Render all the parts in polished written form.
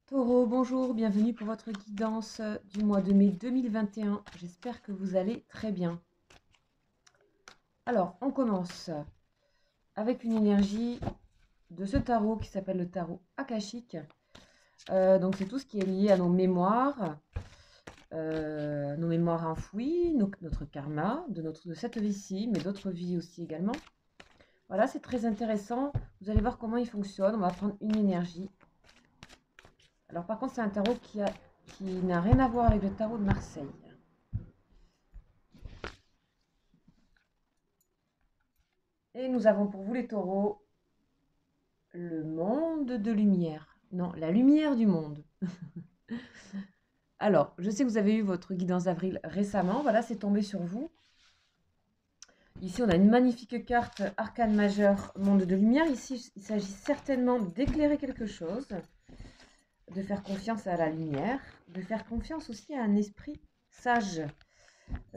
Taureau, bonjour, bienvenue pour votre guidance du mois de mai 2021. J'espère que vous allez très bien. Alors, on commence avec une énergie de ce tarot qui s'appelle le tarot akashique. Donc, c'est tout ce qui est lié à nos mémoires enfouies, notre karma, de cette vie-ci, mais d'autres vies aussi également. Voilà, c'est très intéressant. Vous allez voir comment il fonctionne. On va prendre une énergie. Alors, par contre, c'est un tarot qui n'a rien à voir avec le tarot de Marseille. Et nous avons pour vous les taureaux, le monde de lumière. Non, la lumière du monde. Alors, je sais que vous avez eu votre guidance d'avril récemment. Voilà, c'est tombé sur vous. Ici, on a une magnifique carte arcane majeure, monde de lumière. Ici, il s'agit certainement d'éclairer quelque chose, de faire confiance à la lumière, de faire confiance aussi à un esprit sage.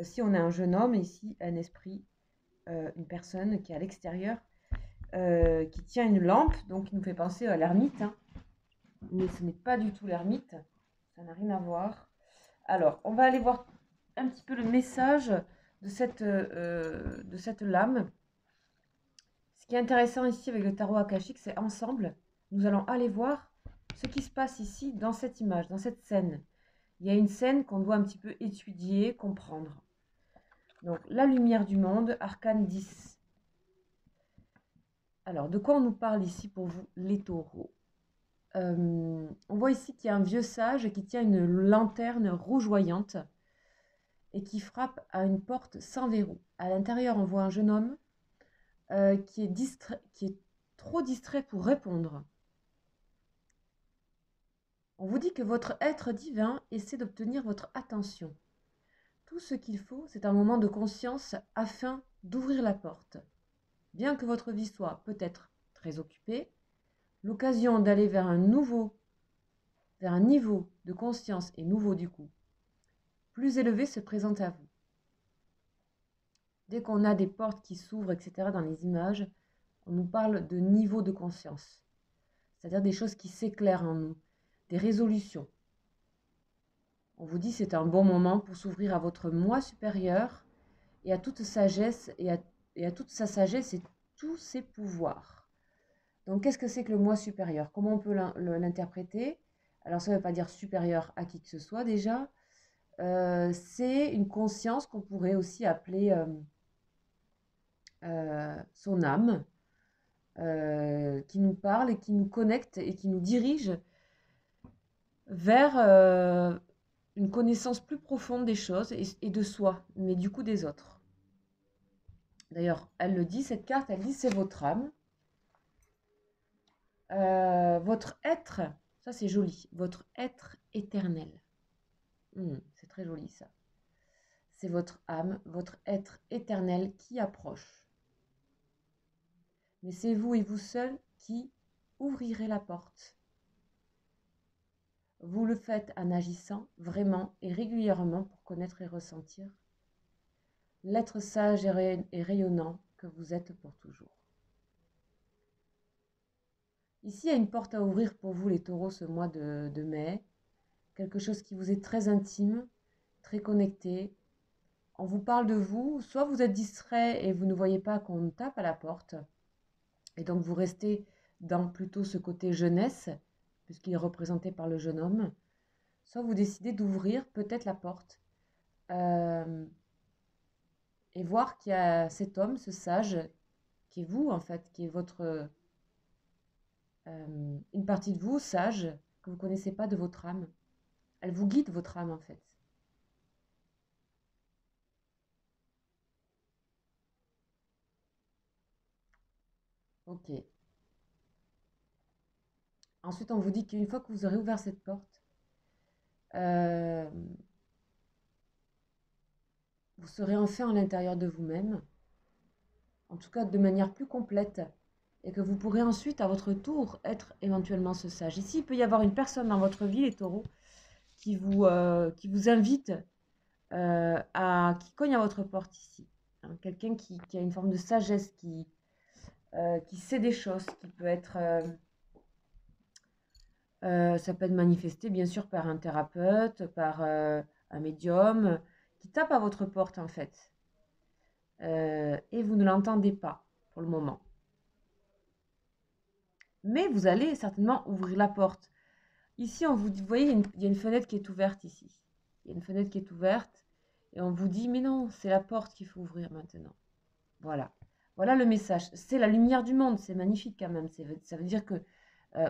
Si on a un jeune homme, ici, un esprit, une personne qui est à l'extérieur, qui tient une lampe, donc il nous fait penser à l'ermite, hein. Mais ce n'est pas du tout l'ermite, ça n'a rien à voir. Alors, on va aller voir un petit peu le message de cette lame. Ce qui est intéressant ici avec le tarot akashique, c'est ensemble, nous allons aller voir ce qui se passe ici dans cette image, dans cette scène. Il y a une scène qu'on doit un petit peu étudier, comprendre. Donc, la lumière du monde, arcane 10. Alors, de quoi on nous parle ici pour vous, les taureaux? On voit ici qu'il y a un vieux sage qui tient une lanterne rougeoyante et qui frappe à une porte sans verrou. À l'intérieur, on voit un jeune homme qui est trop distrait pour répondre. On vous dit que votre être divin essaie d'obtenir votre attention. Tout ce qu'il faut, c'est un moment de conscience afin d'ouvrir la porte. Bien que votre vie soit peut-être très occupée, l'occasion d'aller vers un niveau de conscience et nouveau du coup, plus élevé se présente à vous. Dès qu'on a des portes qui s'ouvrent, etc., dans les images, on nous parle de niveau de conscience, c'est-à-dire des choses qui s'éclairent en nous, des résolutions. On vous dit c'est un bon moment pour s'ouvrir à votre moi supérieur et à toute sagesse et à toute sa sagesse et tous ses pouvoirs. Donc qu'est-ce que c'est que le moi supérieur? Comment on peut l'interpréter? Alors ça ne veut pas dire supérieur à qui que ce soit déjà. C'est une conscience qu'on pourrait aussi appeler son âme, qui nous parle et qui nous connecte et qui nous dirige vers une connaissance plus profonde des choses et de soi, mais du coup des autres. D'ailleurs, elle le dit, cette carte, elle dit c'est votre âme, votre être, ça c'est joli, votre être éternel. C'est très joli ça. C'est votre âme, votre être éternel qui approche. Mais c'est vous et vous seul qui ouvrirez la porte. Vous le faites en agissant vraiment et régulièrement pour connaître et ressentir l'être sage et rayonnant que vous êtes pour toujours. Ici, il y a une porte à ouvrir pour vous, les taureaux, ce mois de mai. Quelque chose qui vous est très intime, très connecté. On vous parle de vous, soit vous êtes distrait et vous ne voyez pas qu'on tape à la porte, et donc vous restez dans plutôt ce côté jeunesse, puisqu'il est représenté par le jeune homme, soit vous décidez d'ouvrir peut-être la porte et voir qu'il y a cet homme, ce sage, qui est vous en fait, qui est votre une partie de vous sage que vous ne connaissez pas de votre âme. Elle vous guide, votre âme en fait. Ok. Ensuite, on vous dit qu'une fois que vous aurez ouvert cette porte, euh, vous serez enfin à l'intérieur de vous-même, en tout cas de manière plus complète, et que vous pourrez ensuite, à votre tour, être éventuellement ce sage. Ici, il peut y avoir une personne dans votre vie, les taureaux, qui vous invite, qui cogne à votre porte ici. Hein, quelqu'un qui a une forme de sagesse, qui sait des choses, qui peut être Ça peut être manifesté, bien sûr, par un thérapeute, par un médium, qui tape à votre porte, en fait. Et vous ne l'entendez pas, pour le moment. Mais vous allez certainement ouvrir la porte. Ici, vous voyez, il y a une fenêtre qui est ouverte ici. Il y a une fenêtre qui est ouverte. Et on vous dit, mais non, c'est la porte qu'il faut ouvrir maintenant. Voilà. Voilà le message. C'est la lumière du monde. C'est magnifique quand même. Ça veut dire que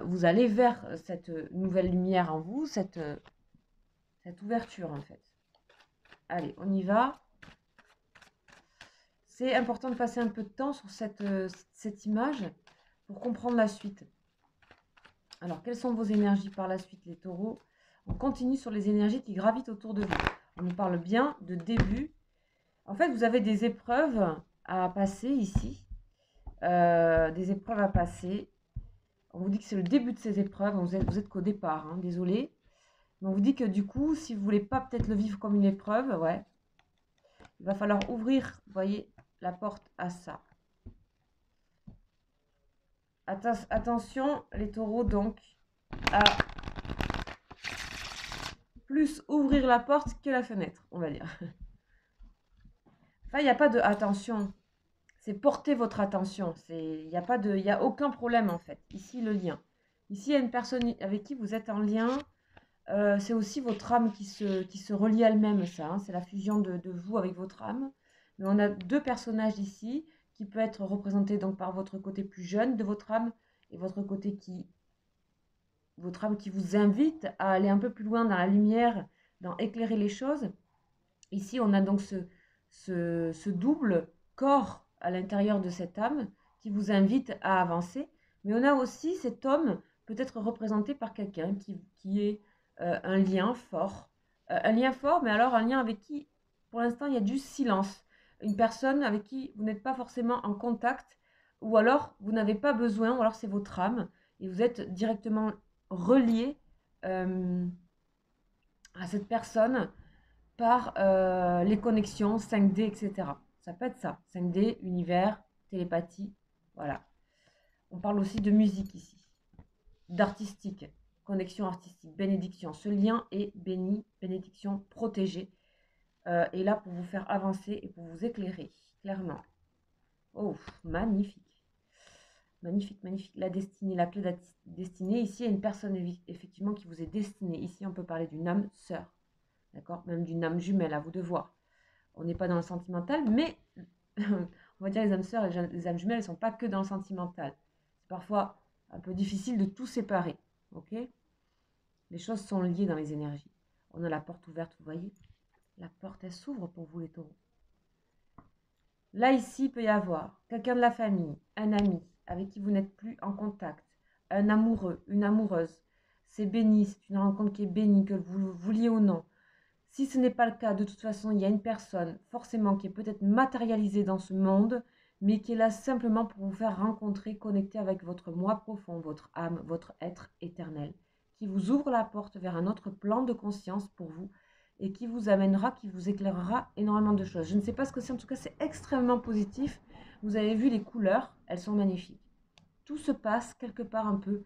vous allez vers cette nouvelle lumière en vous, cette ouverture en fait. Allez, on y va. C'est important de passer un peu de temps sur cette image pour comprendre la suite. Alors, quelles sont vos énergies par la suite, les taureaux? On continue sur les énergies qui gravitent autour de vous. On nous parle bien de début. En fait, vous avez des épreuves à passer ici. Des épreuves à passer. On vous dit que c'est le début de ces épreuves. Vous êtes qu'au départ, hein, désolé. Mais on vous dit que du coup, si vous voulez pas peut-être le vivre comme une épreuve, ouais, il va falloir ouvrir, vous voyez, la porte à ça. Attention, les taureaux, donc, à plus ouvrir la porte que la fenêtre, on va dire. Enfin, il n'y a pas de attention. C'est porter votre attention. Il n'y a aucun problème, en fait. Ici, le lien. Ici, il y a une personne avec qui vous êtes en lien. C'est aussi votre âme qui se relie à elle-même, ça. Hein. C'est la fusion de vous avec votre âme. Mais on a deux personnages ici qui peut être représentés donc par votre côté plus jeune de votre âme et votre âme qui vous invite à aller un peu plus loin dans la lumière, dans éclairer les choses. Ici, on a donc ce double corps à l'intérieur de cette âme qui vous invite à avancer. Mais on a aussi cet homme peut-être représenté par quelqu'un qui est un lien fort. Un lien fort, mais alors un lien avec qui, pour l'instant, il y a du silence. Une personne avec qui vous n'êtes pas forcément en contact, ou alors vous n'avez pas besoin, ou alors c'est votre âme, et vous êtes directement relié à cette personne par les connexions 5D, etc. Ça peut être ça, 5D, univers, télépathie, voilà. On parle aussi de musique ici, d'artistique, connexion artistique, bénédiction. Ce lien est béni, bénédiction protégée, est là pour vous faire avancer et pour vous éclairer, clairement. Oh, magnifique. Magnifique, magnifique. La destinée, la clé de la destinée. Ici, il y a une personne effectivement qui vous est destinée. Ici, on peut parler d'une âme sœur. D'accord? Même d'une âme jumelle, à vous de voir. On n'est pas dans le sentimental, mais on va dire les âmes sœurs et les âmes jumelles, elles ne sont pas que dans le sentimental. C'est parfois un peu difficile de tout séparer. Ok? Les choses sont liées dans les énergies. On a la porte ouverte, vous voyez? La porte, elle s'ouvre pour vous, les taureaux. Là, ici, il peut y avoir quelqu'un de la famille, un ami avec qui vous n'êtes plus en contact, un amoureux, une amoureuse. C'est béni, c'est une rencontre qui est bénie, que vous le vouliez ou non. Si ce n'est pas le cas, de toute façon, il y a une personne forcément qui est peut-être matérialisée dans ce monde, mais qui est là simplement pour vous faire rencontrer, connecter avec votre moi profond, votre âme, votre être éternel, qui vous ouvre la porte vers un autre plan de conscience pour vous et qui vous amènera, qui vous éclairera énormément de choses. Je ne sais pas ce que c'est, en tout cas c'est extrêmement positif. Vous avez vu les couleurs, elles sont magnifiques. Tout se passe quelque part un peu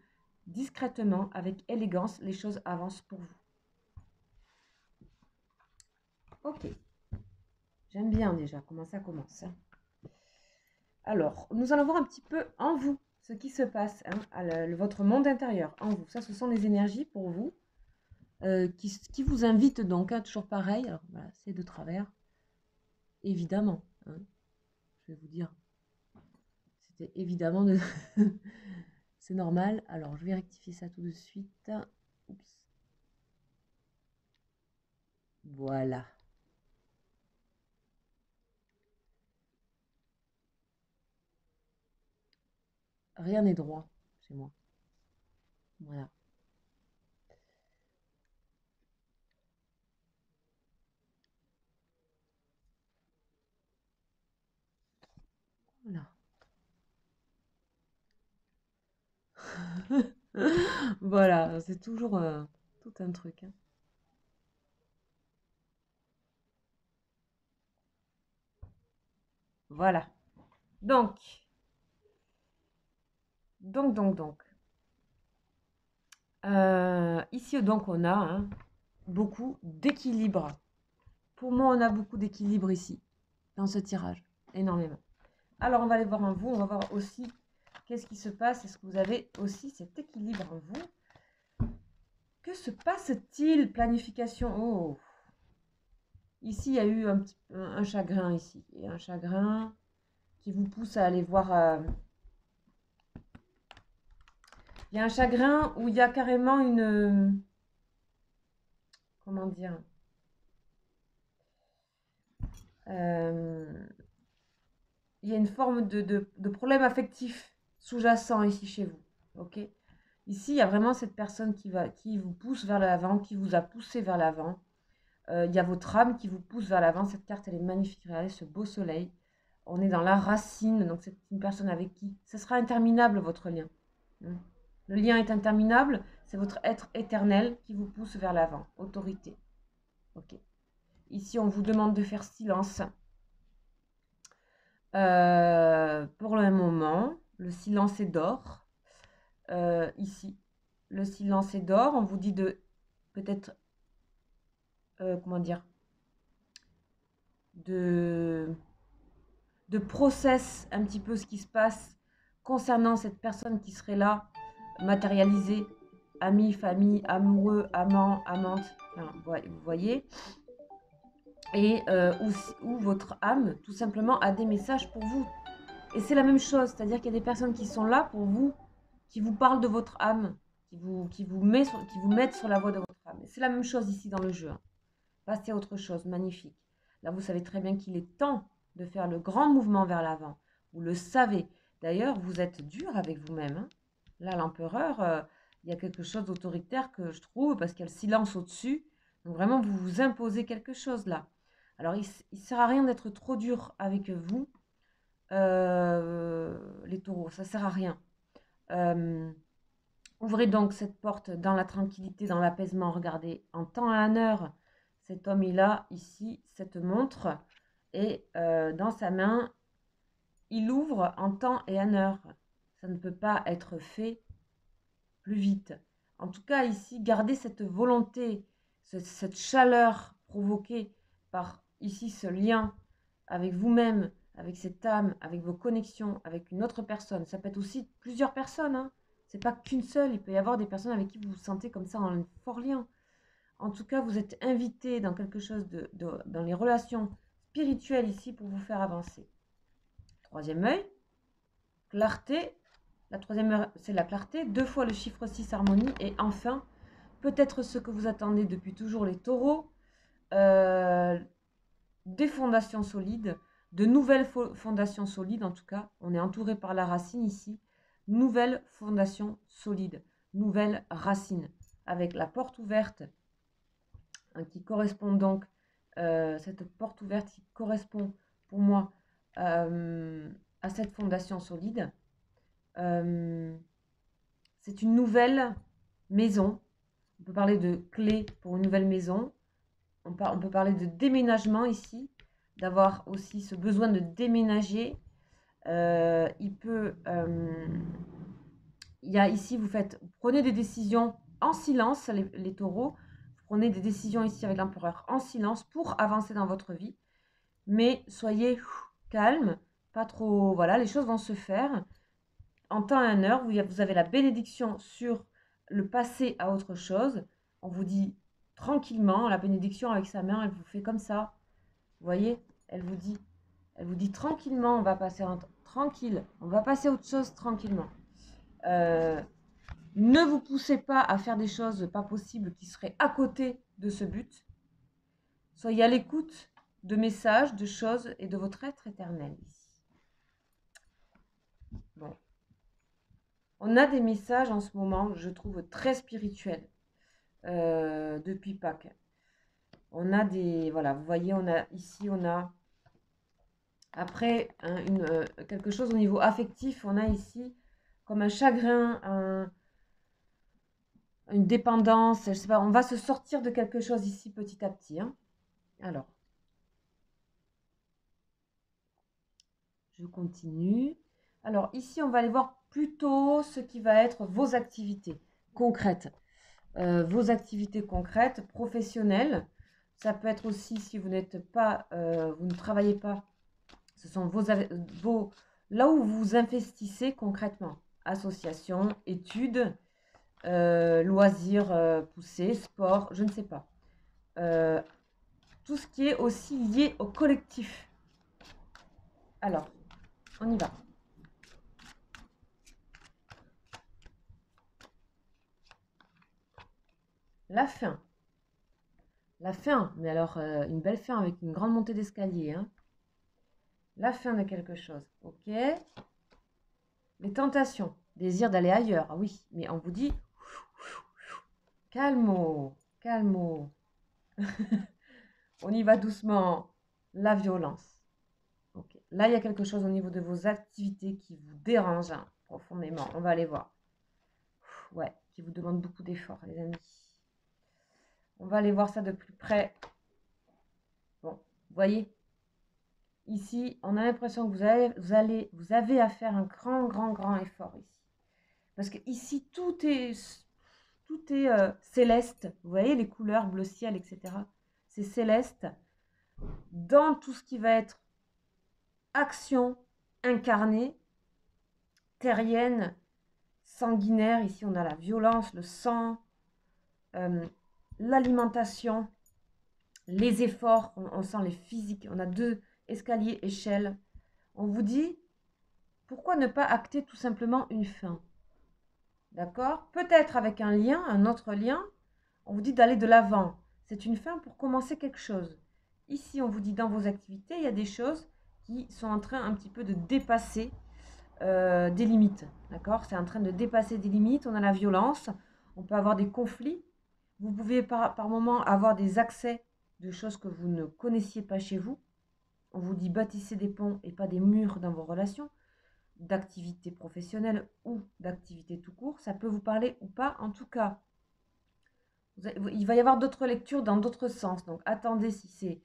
discrètement, avec élégance, les choses avancent pour vous. Ok, j'aime bien déjà comment ça commence. Alors, nous allons voir un petit peu en vous ce qui se passe, hein, votre monde intérieur, en vous. Ça, ce sont les énergies pour vous qui vous invitent donc, hein, toujours pareil. Alors, voilà, c'est de travers, évidemment. Hein, je vais vous dire, c'était évidemment de... c'est normal. Alors, je vais rectifier ça tout de suite. Oups. Voilà. Rien n'est droit chez moi. Voilà. Voilà. Voilà, c'est toujours tout un truc. Hein. Voilà. Donc. Ici, donc, on a hein, beaucoup d'équilibre. Pour moi, on a beaucoup d'équilibre ici, dans ce tirage. Énormément. Alors, on va aller voir en vous. On va voir aussi qu'est-ce qui se passe. Est-ce que vous avez aussi cet équilibre en vous? Que se passe-t-il? Planification. Oh. Ici, il y a eu un chagrin ici. Et un chagrin qui vous pousse à aller voir... Il y a un chagrin où il y a carrément une... Comment dire? Il y a une forme de problème affectif sous-jacent ici chez vous. Ok? Ici, il y a vraiment cette personne qui vous pousse vers l'avant, qui vous a poussé vers l'avant. Il y a votre âme qui vous pousse vers l'avant. Cette carte, elle est magnifique. Regardez ce beau soleil. On est dans la racine. Donc, c'est une personne avec qui... Ce sera interminable, votre lien. Le lien est interminable. C'est votre être éternel qui vous pousse vers l'avant. Autorité. Ok. Ici, on vous demande de faire silence. Pour le moment, le silence est d'or. Ici, le silence est d'or. On vous dit de peut-être, comment dire, de process un petit peu ce qui se passe concernant cette personne qui serait là, matérialisée, ami, famille, amoureux, amant, amante, enfin, vous voyez, et où votre âme, tout simplement, a des messages pour vous. Et c'est la même chose, c'est-à-dire qu'il y a des personnes qui sont là pour vous, qui vous parlent de votre âme, qui vous mettent sur la voie de votre âme. C'est la même chose ici dans le jeu. Hein. Là, c'est autre chose, magnifique. Là, vous savez très bien qu'il est temps de faire le grand mouvement vers l'avant. Vous le savez. D'ailleurs, vous êtes dur avec vous-même. Hein. Là, l'empereur, il y a quelque chose d'autoritaire que je trouve, parce qu'il y a le silence au-dessus. Donc vraiment, vous vous imposez quelque chose là. Alors, il ne sert à rien d'être trop dur avec vous, les taureaux. Ça ne sert à rien. Ouvrez donc cette porte dans la tranquillité, dans l'apaisement. Regardez, en temps et en heure, cet homme, il a ici cette montre. Et dans sa main, il ouvre en temps et en heure. Ça ne peut pas être fait plus vite. En tout cas, ici, gardez cette volonté, cette chaleur provoquée par ici ce lien avec vous-même, avec cette âme, avec vos connexions, avec une autre personne. Ça peut être aussi plusieurs personnes. Hein. C'est pas qu'une seule. Il peut y avoir des personnes avec qui vous vous sentez comme ça en fort lien. En tout cas, vous êtes invité dans quelque chose dans les relations spirituelles ici pour vous faire avancer. Troisième œil, clarté. La troisième œil, c'est la clarté. 2 fois le chiffre 6, harmonie. Et enfin, peut-être ce que vous attendez depuis toujours les taureaux, des fondations solides, de nouvelles fondations solides en tout cas. On est entouré par la racine ici. Nouvelles fondations solides, nouvelles racines. Avec la porte ouverte hein, qui correspond donc, cette porte ouverte qui correspond pour moi à cette fondation solide. C'est une nouvelle maison. On peut parler de clé pour une nouvelle maison. On peut parler de déménagement ici, d'avoir aussi ce besoin de déménager. Il y a ici, vous prenez des décisions en silence, les taureaux. Vous prenez des décisions ici avec l'empereur en silence pour avancer dans votre vie. Mais soyez calme, pas trop. Voilà, les choses vont se faire. En temps et en heure, vous avez la bénédiction sur le passer à autre chose. On vous dit tranquillement, la bénédiction avec sa main, elle vous fait comme ça. Vous voyez, elle vous dit tranquillement, on va passer tranquille, on va passer à autre chose tranquillement. Ne vous poussez pas à faire des choses pas possibles qui seraient à côté de ce but. Soyez à l'écoute de messages, de choses et de votre être éternel ici. Bon. On a des messages en ce moment, je trouve, très spirituels depuis Pâques. On a des... Voilà, vous voyez, on a... Après, hein, quelque chose au niveau affectif, on a ici comme un chagrin, une dépendance, je sais pas, on va se sortir de quelque chose ici petit à petit. Hein. Alors, je continue. Alors, ici, on va aller voir plutôt ce qui va être vos activités concrètes. vos activités concrètes, professionnelles. Ça peut être aussi si vous n'êtes pas, vous ne travaillez pas, ce sont là où vous investissez concrètement. Association, études, loisirs poussés, sport, je ne sais pas. Tout ce qui est aussi lié au collectif. Alors, on y va. La fin. La fin, mais alors une belle fin avec une grande montée d'escalier. Hein. La fin de quelque chose, ok. Les tentations, désir d'aller ailleurs, ah oui, mais on vous dit calmo, calmo. On y va doucement. La violence. Okay. Là, il y a quelque chose au niveau de vos activités qui vous dérange hein, profondément. On va aller voir. Ouais, qui vous demande beaucoup d'efforts, les amis. On va aller voir ça de plus près. Bon, vous voyez, ici, on a l'impression que vous avez à faire un grand effort ici. Parce que ici, tout est céleste. Vous voyez les couleurs bleu ciel, etc. C'est céleste. Dans tout ce qui va être action incarnée, terrienne, sanguinaire. Ici, on a la violence, le sang, l'alimentation, les efforts. On sent les physiques. On a 2 escaliers, échelles. On vous dit, pourquoi ne pas acter tout simplement une fin? D'accord? Peut-être avec un lien, un autre lien. On vous dit d'aller de l'avant. C'est une fin pour commencer quelque chose. Ici, on vous dit dans vos activités, il y a des choses qui sont en train un petit peu de dépasser des limites. D'accord? C'est en train de dépasser des limites. On a la violence. On peut avoir des conflits. Vous pouvez par moment avoir des accès de choses que vous ne connaissiez pas chez vous. On vous dit bâtissez des ponts et pas des murs dans vos relations, d'activités professionnelles ou d'activités tout court. Ça peut vous parler ou pas. En tout cas, il va y avoir d'autres lectures dans d'autres sens. Donc attendez si c'est...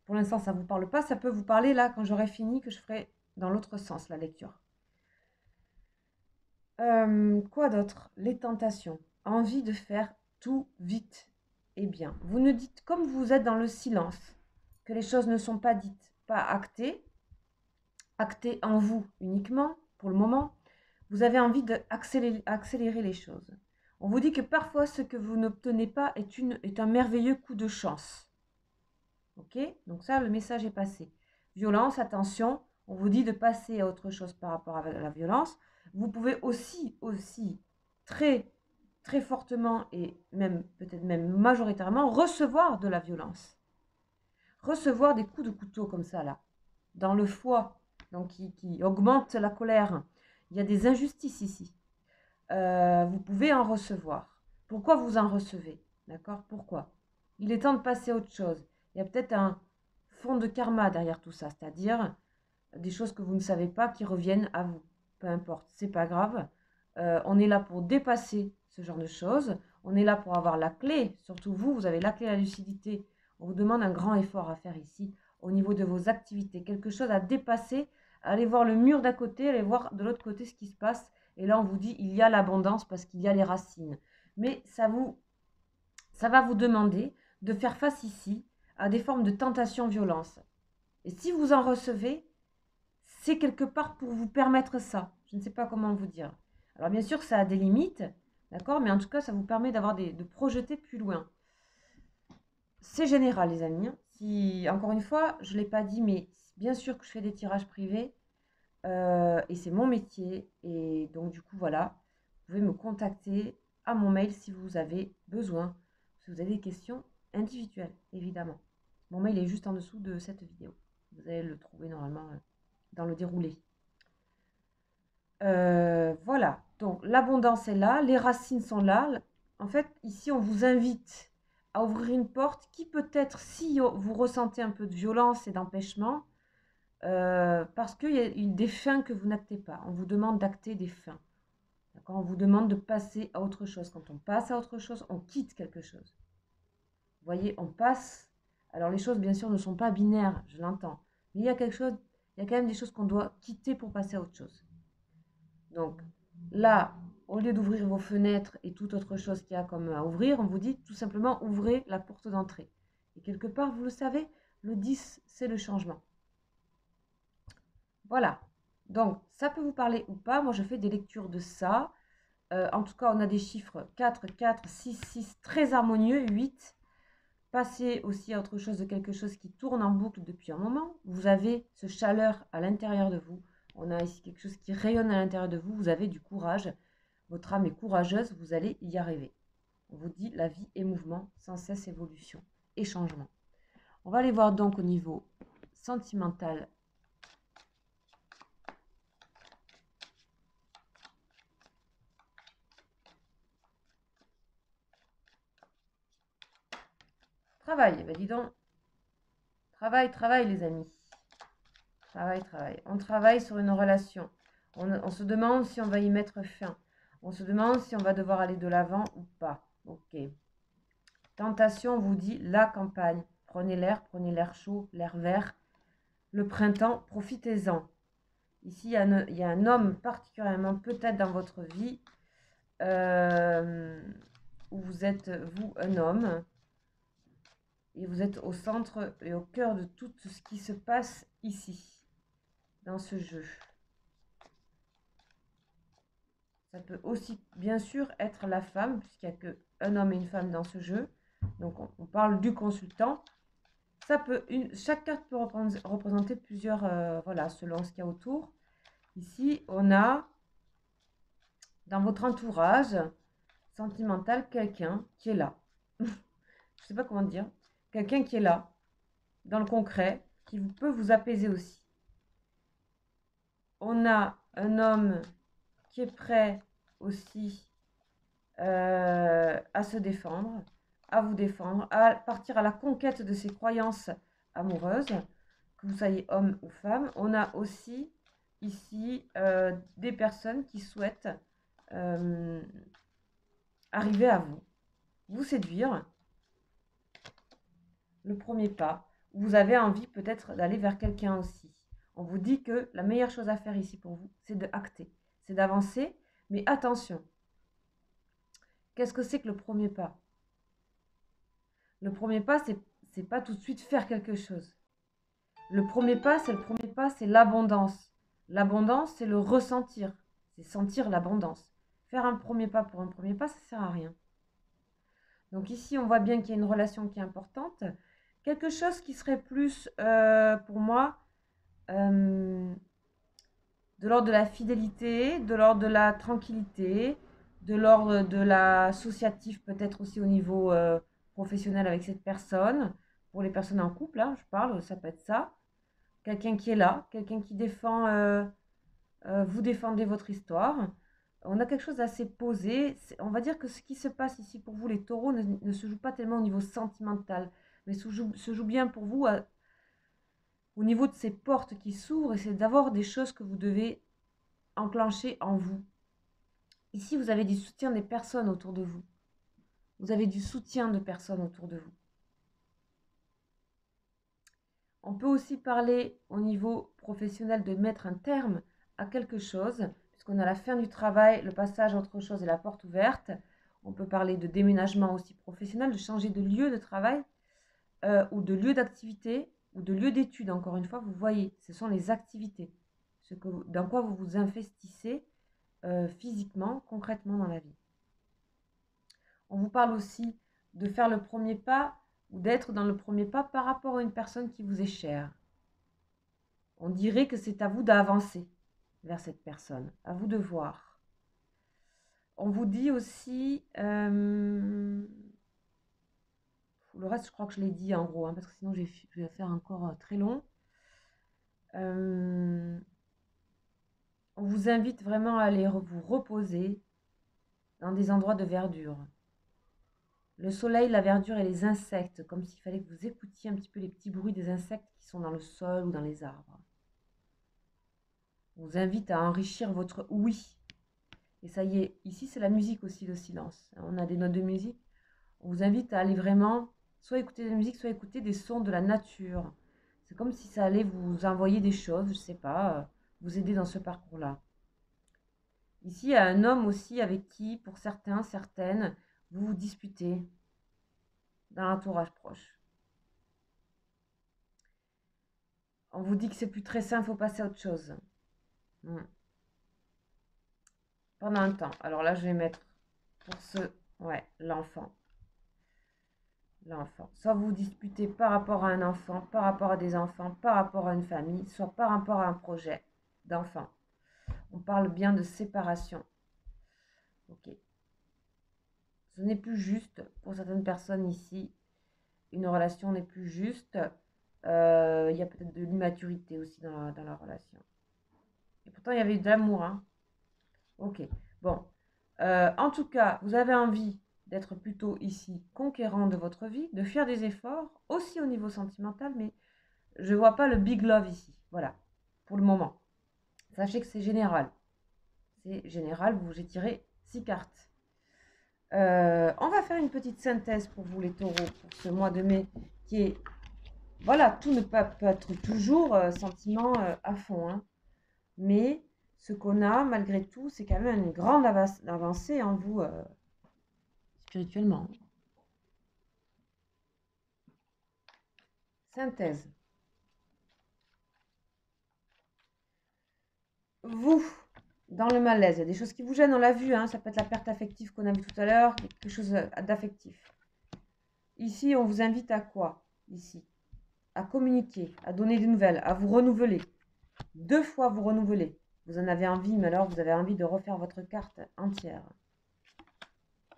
Pour l'instant, ça ne vous parle pas. Ça peut vous parler là quand j'aurai fini, que je ferai dans l'autre sens la lecture. Quoi d'autre? Les tentations. Envie de faire tout vite et bien. Vous ne dites, comme vous êtes dans le silence, que les choses ne sont pas dites, pas actées, actées en vous uniquement, pour le moment, vous avez envie d'accélérer les choses. On vous dit que parfois, ce que vous n'obtenez pas est un merveilleux coup de chance. Ok? Donc ça, le message est passé. Violence, attention, on vous dit de passer à autre chose par rapport à la violence. Vous pouvez aussi très fortement et même peut-être même majoritairement recevoir de la violence. Recevoir des coups de couteau comme ça là, dans le foie, donc qui augmente la colère. Il y a des injustices ici. Vous pouvez en recevoir. Pourquoi vous en recevez? D'accord? Pourquoi? Il est temps de passer à autre chose. Il y a peut-être un fond de karma derrière tout ça, c'est-à-dire des choses que vous ne savez pas qui reviennent à vous. Peu importe, c'est pas grave. On est là pour dépasser ce genre de choses. On est là pour avoir la clé. Surtout vous, vous avez la clé à la lucidité. On vous demande un grand effort à faire ici au niveau de vos activités. Quelque chose à dépasser. Allez voir le mur d'à côté, allez voir de l'autre côté ce qui se passe. Et là, on vous dit, il y a l'abondance parce qu'il y a les racines. Mais ça va vous demander de faire face ici à des formes de tentation-violence. Et si vous en recevez, c'est quelque part pour vous permettre ça. Je ne sais pas comment vous dire. Alors bien sûr, ça a des limites, d'accord? Mais en tout cas, ça vous permet de projeter plus loin. C'est général, les amis. Si, encore une fois, je ne l'ai pas dit, mais bien sûr que je fais des tirages privés. Et c'est mon métier. Et donc, du coup, voilà. Vous pouvez me contacter à mon mail si vous avez besoin. Si vous avez des questions individuelles, évidemment. Mon mail est juste en dessous de cette vidéo. Vous allez le trouver normalement dans le déroulé. Voilà, donc l'abondance est là, les racines sont là. En fait, ici, on vous invite à ouvrir une porte qui peut-être, si vous ressentez un peu de violence et d'empêchement, parce qu'il y a des fins que vous n'actez pas. On vous demande d'acter des fins. On vous demande de passer à autre chose. Quand on passe à autre chose, on quitte quelque chose. Vous voyez, on passe. Alors les choses, bien sûr, ne sont pas binaires, je l'entends. Mais il y a quelque chose, il y a quand même des choses qu'on doit quitter pour passer à autre chose. Donc là, au lieu d'ouvrir vos fenêtres et toute autre chose qu'il y a comme à ouvrir, on vous dit tout simplement ouvrez la porte d'entrée. Et quelque part, vous le savez, le 10, c'est le changement. Voilà. Donc, ça peut vous parler ou pas. Moi, je fais des lectures de ça. En tout cas, on a des chiffres 4, 4, 6, 6, très harmonieux, 8. Passez aussi à autre chose de quelque chose qui tourne en boucle depuis un moment. Vous avez ce chaleur à l'intérieur de vous. On a ici quelque chose qui rayonne à l'intérieur de vous. Vous avez du courage. Votre âme est courageuse. Vous allez y arriver. On vous dit la vie est mouvement, sans cesse évolution et changement. On va aller voir donc au niveau sentimental. Travail, ben dis donc. Travail, travail les amis. Travail, travail. On travaille sur une relation. On se demande si on va y mettre fin. On se demande si on va devoir aller de l'avant ou pas. Ok. Tentation vous dit la campagne. Prenez l'air chaud, l'air vert. Le printemps, profitez-en. Ici, il y a un homme particulièrement peut-être dans votre vie où vous êtes, vous, un homme. Et vous êtes au centre et au cœur de tout ce qui se passe ici, dans ce jeu. Ça peut aussi, bien sûr, être la femme, puisqu'il n'y a qu'un homme et une femme dans ce jeu. Donc, on parle du consultant. Ça peut, chaque carte peut représenter plusieurs, voilà, selon ce qu'il y a autour. Ici, on a, dans votre entourage sentimental, quelqu'un qui est là. Je ne sais pas comment dire. Quelqu'un qui est là, dans le concret, qui peut vous apaiser aussi. On a un homme qui est prêt aussi à se défendre, à vous défendre, à partir à la conquête de ses croyances amoureuses, que vous soyez homme ou femme. On a aussi ici des personnes qui souhaitent arriver à vous, vous séduire. Le premier pas, vous avez envie peut-être d'aller vers quelqu'un aussi. On vous dit que la meilleure chose à faire ici pour vous, c'est de acter, c'est d'avancer, mais attention. Qu'est-ce que c'est que le premier pas? Le premier pas, c'est pas tout de suite faire quelque chose. Le premier pas, c'est l'abondance. L'abondance, c'est le ressentir, c'est sentir l'abondance. Faire un premier pas pour un premier pas, ça sert à rien. Donc ici, on voit bien qu'il y a une relation qui est importante. Quelque chose qui serait plus, pour moi, de l'ordre de la fidélité, de l'ordre de la tranquillité, de l'ordre de l'associatif, peut-être aussi au niveau professionnel avec cette personne. Pour les personnes en couple, là, je parle, ça peut être ça. Quelqu'un qui est là, quelqu'un qui défend, vous défendez votre histoire. On a quelque chose d'assez posé. On va dire que ce qui se passe ici pour vous, les taureaux, ne se joue pas tellement au niveau sentimental, mais se joue bien pour vous au niveau de ces portes qui s'ouvrent, et c'est d'avoir des choses que vous devez enclencher en vous. Ici, vous avez du soutien des personnes autour de vous. Vous avez du soutien de personnes autour de vous. On peut aussi parler au niveau professionnel de mettre un terme à quelque chose, puisqu'on a la fin du travail, le passage à autre chose et la porte ouverte. On peut parler de déménagement aussi professionnel, de changer de lieu de travail ou de lieu d'activité ou de lieu d'étude. Encore une fois, vous voyez, ce sont les activités, dans quoi vous vous investissez physiquement, concrètement dans la vie. On vous parle aussi de faire le premier pas ou d'être dans le premier pas par rapport à une personne qui vous est chère. On dirait que c'est à vous d'avancer vers cette personne, à vous de voir. On vous dit aussi, le reste je crois que je l'ai dit en gros, hein, parce que sinon je vais faire encore très long. On vous invite vraiment à aller vous reposer dans des endroits de verdure. Le soleil, la verdure et les insectes, comme s'il fallait que vous écoutiez un petit peu les petits bruits des insectes qui sont dans le sol ou dans les arbres. On vous invite à enrichir votre oui. Et ça y est, ici c'est la musique aussi, le silence. On a des notes de musique. On vous invite à aller vraiment, soit écouter de la musique, soit écouter des sons de la nature. C'est comme si ça allait vous envoyer des choses, je ne sais pas, vous aider dans ce parcours-là. Ici, il y a un homme aussi avec qui, pour certains, certaines, vous vous disputez dans l'entourage proche. On vous dit que c'est plus très sain, il faut passer à autre chose. Pendant un temps. Alors là, je vais mettre pour ce... Ouais, l'enfant. L'enfant. Soit vous vous disputez par rapport à un enfant, par rapport à des enfants, par rapport à une famille, soit par rapport à un projet d'enfant. On parle bien de séparation. Ok. Ce n'est plus juste pour certaines personnes ici. Une relation n'est plus juste. Il y a peut-être de l'immaturité aussi dans la relation. Et pourtant, il y avait eu de l'amour. Hein. Ok. Bon. En tout cas, vous avez envie d'être plutôt ici conquérant de votre vie, de faire des efforts, aussi au niveau sentimental, mais je ne vois pas le big love ici. Voilà. Pour le moment. Sachez que c'est général. C'est général. J'ai tiré 6 cartes. On va faire une petite synthèse pour vous les taureaux pour ce mois de mai qui est, voilà, tout ne peut pas être toujours sentiment à fond, hein. Mais ce qu'on a malgré tout, c'est quand même une grande avancée en vous spirituellement. Synthèse. Vous, dans le malaise, il y a des choses qui vous gênent, on l'a vu, hein, ça peut être la perte affective qu'on a vu tout à l'heure, quelque chose d'affectif. Ici, on vous invite à quoi? Ici, à communiquer, à donner des nouvelles, à vous renouveler. 2 fois vous renouveler. Vous en avez envie, mais alors vous avez envie de refaire votre carte entière.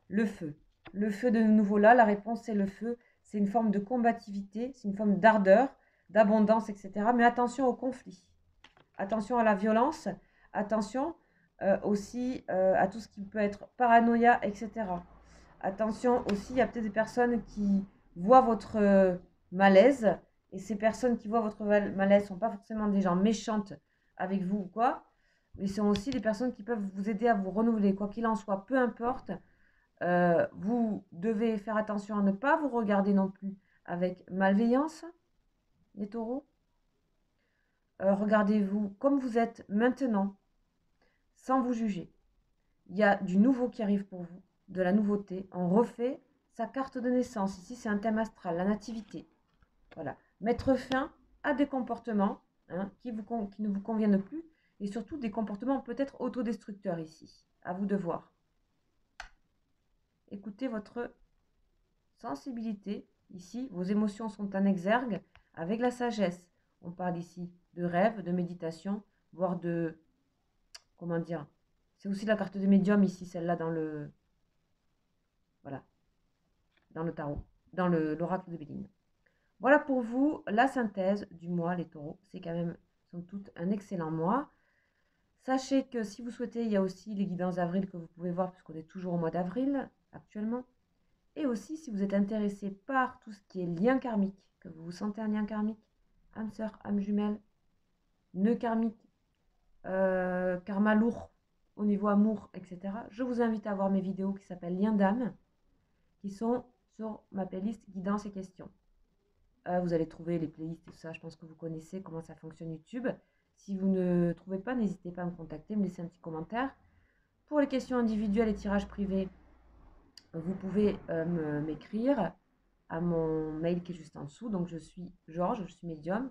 Le feu. Le feu de nouveau là, la réponse c'est le feu. C'est une forme de combativité, c'est une forme d'ardeur, d'abondance, etc. Mais attention au conflit. Attention à la violence. Attention aussi à tout ce qui peut être paranoïa, etc. Attention aussi, il y a peut-être des personnes qui voient votre malaise. Et ces personnes qui voient votre malaise ne sont pas forcément des gens méchantes avec vous ou quoi. Mais ce sont aussi des personnes qui peuvent vous aider à vous renouveler. Quoi qu'il en soit, peu importe, vous devez faire attention à ne pas vous regarder non plus avec malveillance, les taureaux. Regardez-vous comme vous êtes maintenant, sans vous juger. Il y a du nouveau qui arrive pour vous, de la nouveauté. On refait sa carte de naissance. Ici, c'est un thème astral, la nativité. Voilà. Mettre fin à des comportements hein, qui ne vous conviennent plus et surtout des comportements peut-être autodestructeurs ici. À vous de voir. Écoutez votre sensibilité. Ici, vos émotions sont en exergue avec la sagesse. On parle ici de rêve, de méditation, voire de... Comment dire? C'est aussi la carte de médium ici, celle-là dans le... Voilà. Dans le tarot. Dans l'oracle de Béline. Voilà pour vous la synthèse du mois, les taureaux. C'est quand même, somme toute, un excellent mois. Sachez que si vous souhaitez, il y a aussi les guidances d'avril que vous pouvez voir, puisqu'on est toujours au mois d'avril actuellement. Et aussi, si vous êtes intéressé par tout ce qui est lien karmique, que vous vous sentez un lien karmique, âme sœur, âme jumelle, nœud karmique, karma lourd au niveau amour, etc. Je vous invite à voir mes vidéos qui s'appellent Lien d'âme, qui sont sur ma playlist guidance et questions. Vous allez trouver les playlists et tout ça, je pense que vous connaissez comment ça fonctionne YouTube. Si vous ne trouvez pas, n'hésitez pas à me contacter, me laisser un petit commentaire. Pour les questions individuelles et tirages privés, vous pouvez m'écrire à mon mail qui est juste en dessous. Donc je suis Georges, je suis médium.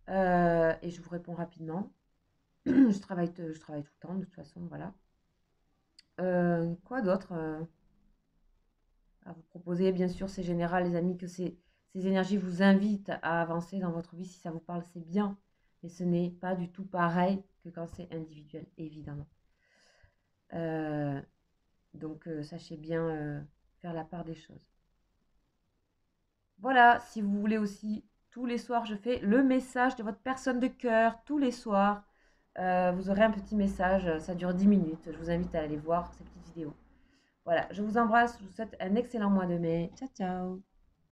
Et je vous réponds rapidement. je travaille tout le temps, de toute façon, voilà. Quoi d'autre à vous proposer? Bien sûr, c'est général, les amis, que ces énergies vous invitent à avancer dans votre vie. Si ça vous parle, c'est bien. Mais ce n'est pas du tout pareil que quand c'est individuel, évidemment. Donc, sachez bien faire la part des choses. Voilà, si vous voulez aussi, tous les soirs, je fais le message de votre personne de cœur, tous les soirs. Vous aurez un petit message, ça dure 10 minutes. Je vous invite à aller voir ces petites vidéos. Voilà, je vous embrasse, je vous souhaite un excellent mois de mai. Ciao, ciao!